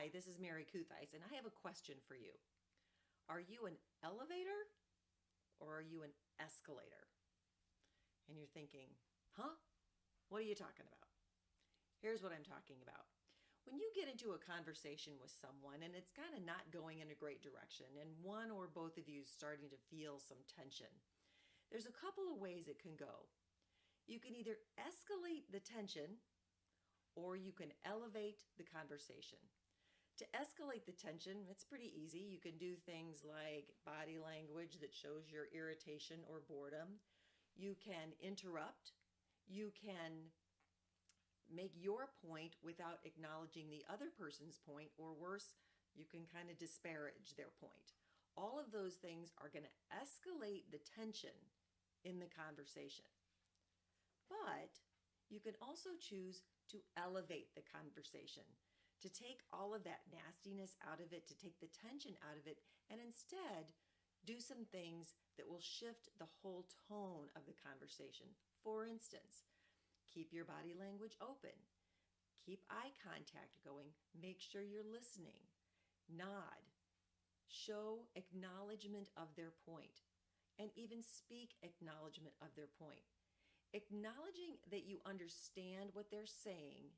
Hi, this is Mary Kuthice, and I have a question for you. Are you an elevator or are you an escalator? And you're thinking, huh? What are you talking about? Here's what I'm talking about. When you get into a conversation with someone and it's kind of not going in a great direction, and one or both of you is starting to feel some tension, there's a couple of ways it can go. You can either escalate the tension or you can elevate the conversation. To escalate the tension, it's pretty easy. You can do things like body language that shows your irritation or boredom. You can interrupt. You can make your point without acknowledging the other person's point, or worse, you can kind of disparage their point. All of those things are going to escalate the tension in the conversation. But you can also choose to elevate the conversation, to take all of that nastiness out of it, to take the tension out of it, and instead do some things that will shift the whole tone of the conversation. For instance, keep your body language open. Keep eye contact going. Make sure you're listening. Nod. Show acknowledgement of their point, and even speak acknowledgement of their point. Acknowledging that you understand what they're saying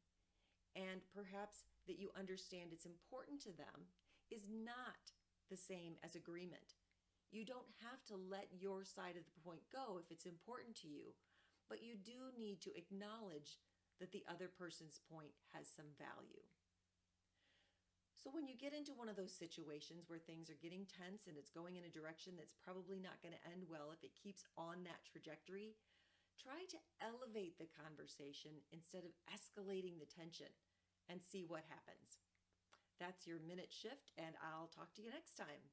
and perhaps that you understand it's important to them is not the same as agreement. You don't have to let your side of the point go if it's important to you, but you do need to acknowledge that the other person's point has some value. So when you get into one of those situations where things are getting tense and it's going in a direction that's probably not going to end well if it keeps on that trajectory, try to elevate the conversation instead of escalating the tension and see what happens. That's your minute shift, and I'll talk to you next time.